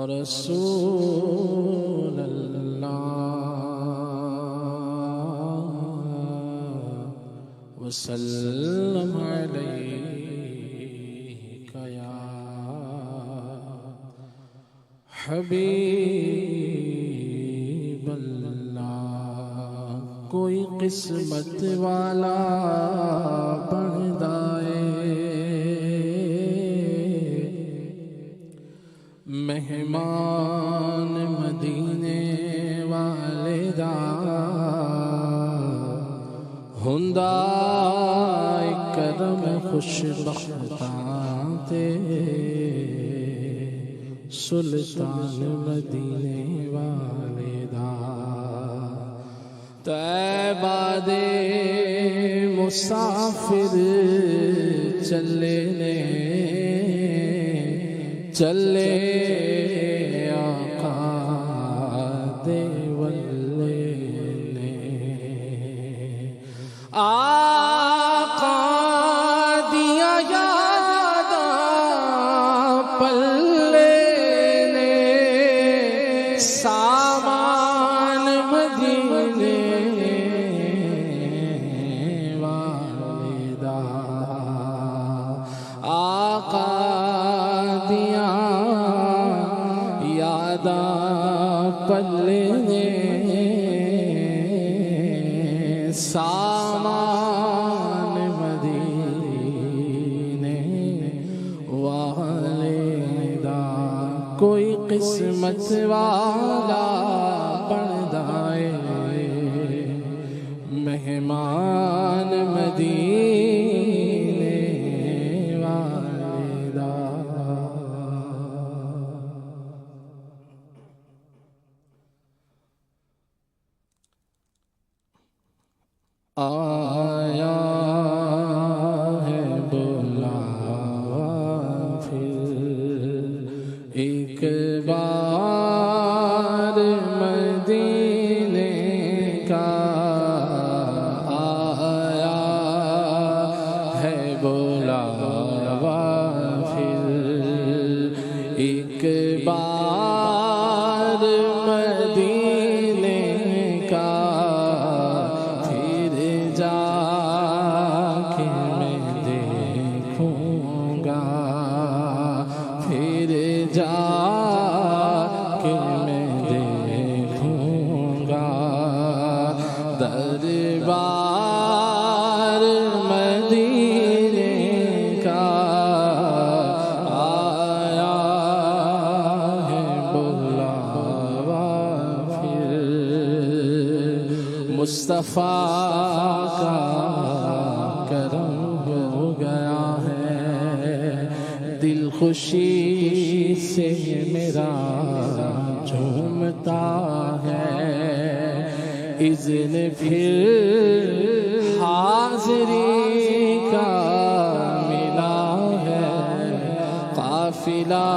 رسول اللہ وسلم علیک یا حبیب اللہ۔ کوئی قسمت والا بندائے مہمان مدینے والے دا ہوندا کرم خوش بختاں تے سلطان مدینے والے دا۔ طیبہ دے مسافر چلے نے چلے آقا دے ولے نے، آقا دیا یاداں پلے نے، سامان مدینے والے دا، آقا دیا یاداں پلے نے، سامان مدینے والے دا۔ کوئی قسمت والا بندہ ہے مہمان مدینے والے دا۔ آیا ہے بلاوا پھر ایک بار مدینے کا، آیا ہے بلاوا پھر ایک بار مدینے کا، پھر جا کے میں دیکھوں گا دربار مدینے کا، آیا ہے بلاوا پھر مصطفیٰ کا کرم ہو گیا ہے، دل خوشی سے میرا جھومتا ہے، اذن پھر حاضری کا ملا ہے، قافلہ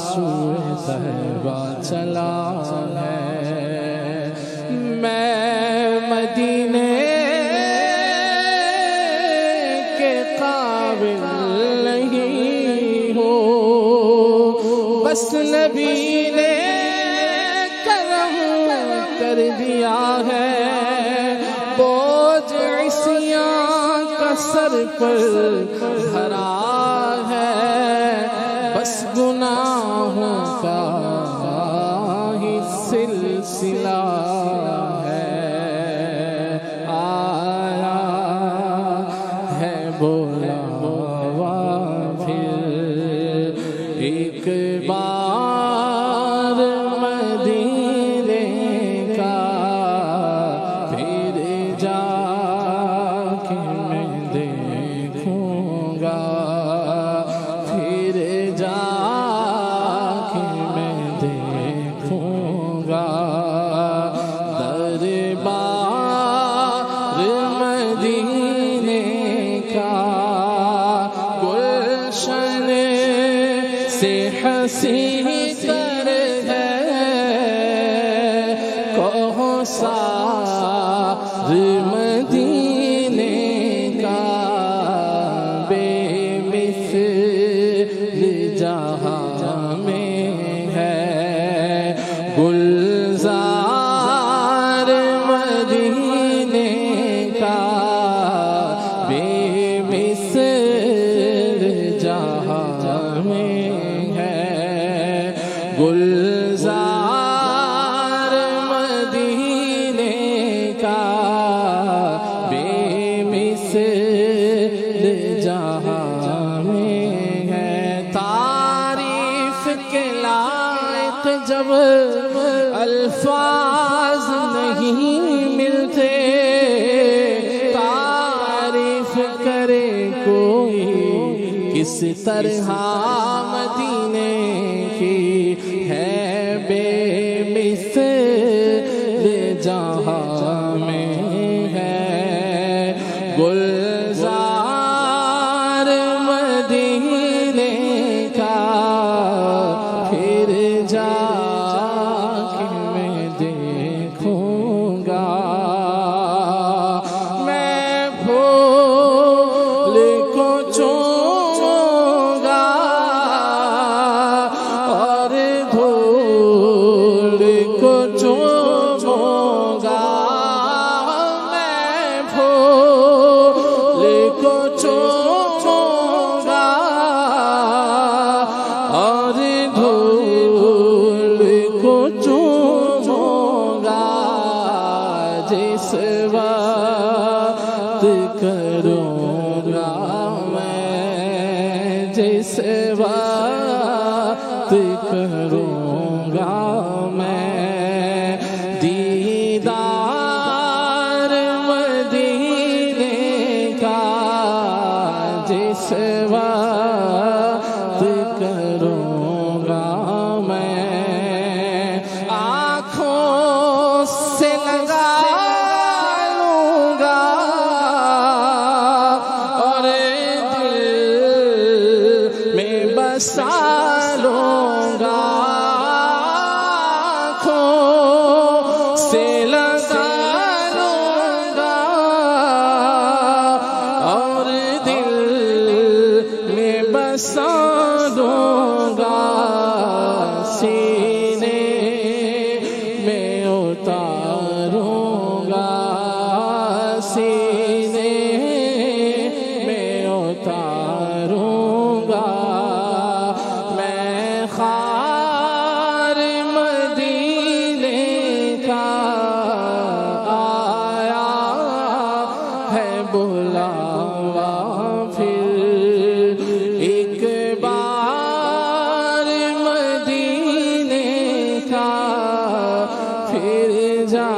سوئے طیبہ چلا ہے، میں مدینے کے قابل بس نبی نے کرم کر دیا ہے، بوجھ عصیاں کا سر پر دھرا ہے، بس گناہوں کا ہی سلسلہ ہے، آیا ہے بلاوا پھر ایک بار مدینے کا، پھر جا کے میں دیکھوں گا، پھر جا کے میں دیکھوں گا دربار مدینے کا، گلشن سے حسین تر ہے کوثر مدینے کا، بے مثل جہاں میں ہے جب الفاظ نہیں ملتے، تعریف کرے کوئی کس طرح مدینے کی، ہے بے مثل جہاں میں ہے گلزار مدینے کا، پھر جا کے میں دیکھوں گا، میں پھول کو چوموں گا اور دھول کو چوموں گا، میں پھول کو چوموں گا اور دھول کو چوموں گا، جس وقت کروں گا میں، جس وقت کروں گا میں دیدار مدینے کا، جس وقت کروں گا میں آنکھوں سے لگا لوں گا اور دل میں بسا لوں گا، آنکھوں سے لگا لوں گا اور دل میں بسا لوں گا، سینے میں اتاروں گا، سینے میں اتاروں گا، میں خار مدینے کا، آیا ہے بلاوا پھر ایک بار مدینے کا، پھر جا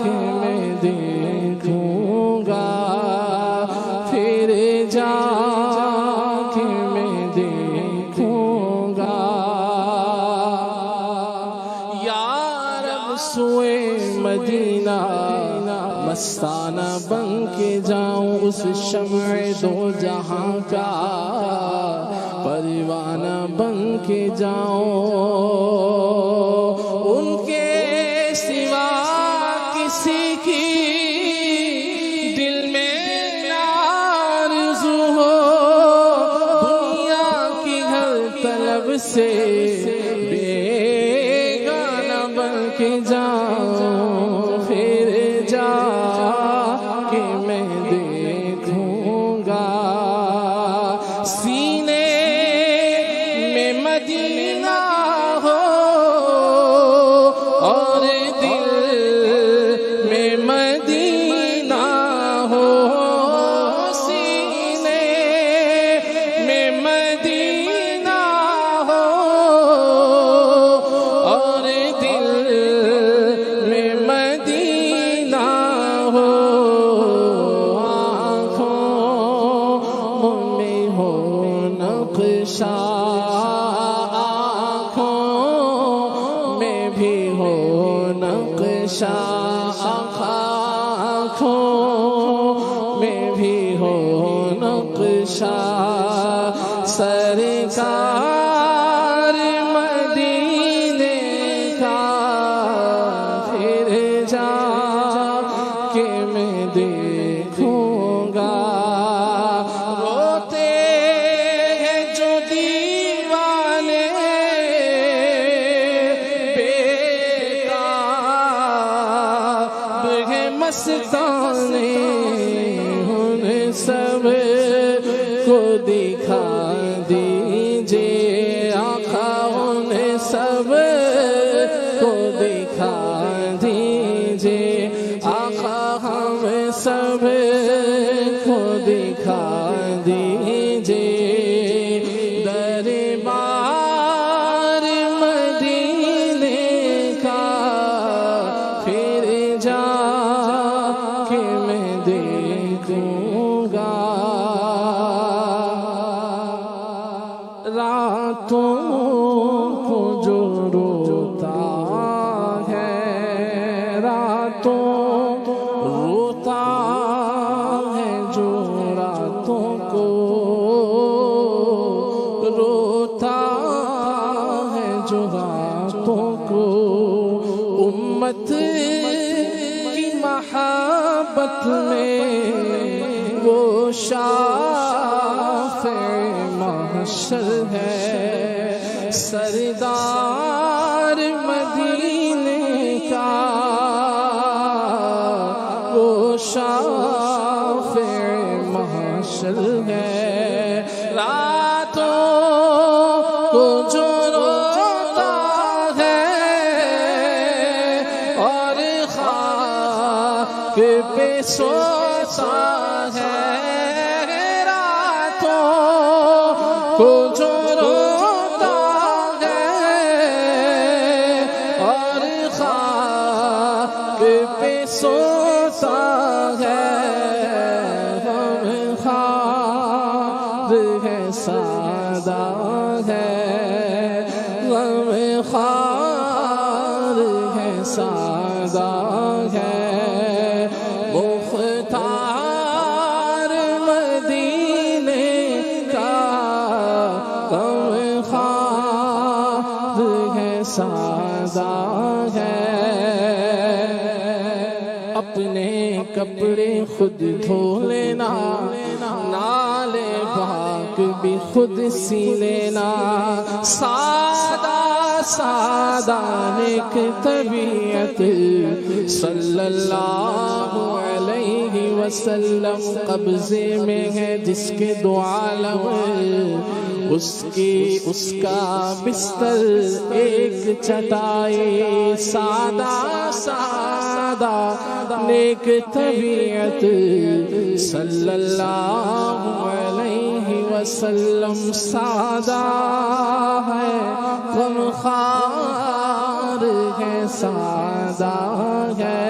کے میں دیکھوں گا، پھر جا کے میں دیکھوں گا، یا رب سوئے مدینہ مستانہ بن کے جاؤں، اس شمع دو جہاں کا پروانہ بن کے جاؤں، ان کے سوا کسی کی دل میں نہ آرزو ہو، دنیا کی ہر طلب سے بیگانہ بن کے جاؤں، پھر جا کے میں دیکھوں گا، سینے میں مدینہ ہو اور دل میں مدینہ ہو، سینے میں مدینہ ہو اور دل میں مدینہ ہو، آنکھوں میں ہو نقشہ، آنکھوں میں بھی ہو نقشہ، آنکھوں میں بھی ہو نقشہ، سرکار مدینے کا، پھر جا کے میں دیکھوں گا، روتے ہیں جو دیوانے بیتاب ہیں مستانے، ان سب کو دکھا دیجئے آقا، ان سب کو دکھا دیجئے آقا، ہم سب کو دکھا دیجئے دربار مدینہ راتوں کو جو روتا ہے، راتوں روتا ہے جو راتوں کو روتا ہے جو راتوں کو، امت کی محبت میں وہ شافع محشر ہے، سردار مدینے کا وہ شافع محشر ہے، راتوں کو جو روتا ہے اور خاک پہ سوتا ہے، کو جو روتا ہے اور خاک پہ سوتا ہے، غم خوار ہے سادہ ہے، غم خوار ہے سادہ ہے، مختار مدینے کا غم خوار ہے سادہ ہے، اپنے کپڑے خود دھو لینا، نالے پاک بھی خود سی لینا، سادہ سادہ نیک طبیعت صلی اللہ علیہ وسلم قبضے میں ہے جس کے دو عالم، اس کا بستر ایک چٹائی، سادہ سادہ نیک طبیعت صلی اللہ علیہ وسلم، سادہ ہے غم خوار ہے سادہ ہے،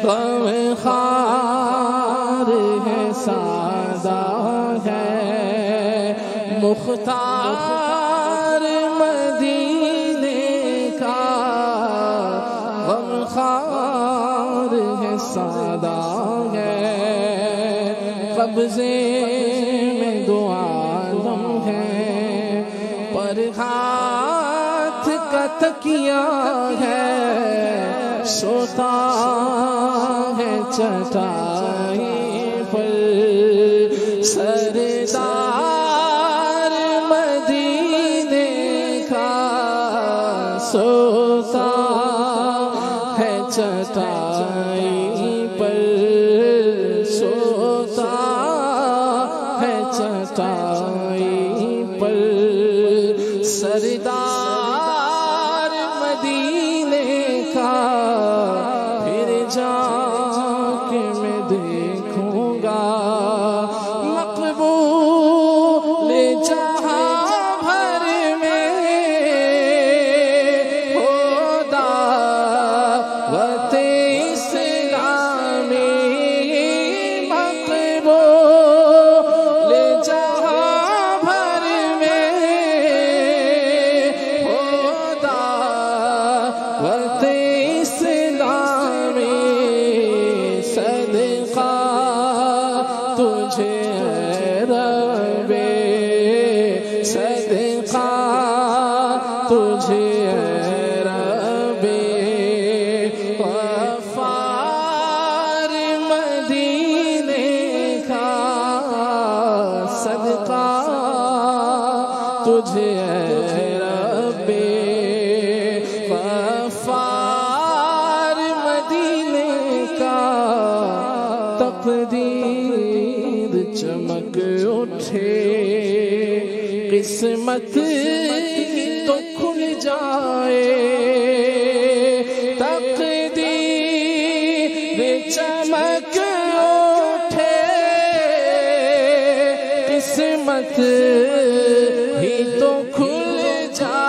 غم خوار ہے سادہ ہے، مختار مدینے کا غم خوار ہے سادہ ہے، قبضے میں دو عالم ہے، پر ہاتھ کا تکیہ ہے، سوتا ہے چٹائی پر، سردار مدینے کا سوتا ہے چٹائی پر، سوتا ہے چٹائی پر، سردار مدینے کا پھر جا کے میں دیکھوں گا، مقبول جہاں بھر میں ہو دعوت اسلامی، مقبول جہاں بھر میں ہو دعوت اسلامی، صدقہ تجھے رب، صدقہ تجھے رب، غفار مدینے کا صدقہ تجھے رب، غفار مدینے کا، تقدیر چمک اٹھے، قسمت تو کھل جائے، تقدیر چمک اٹھے، قسمت ہی تو کھل جائے،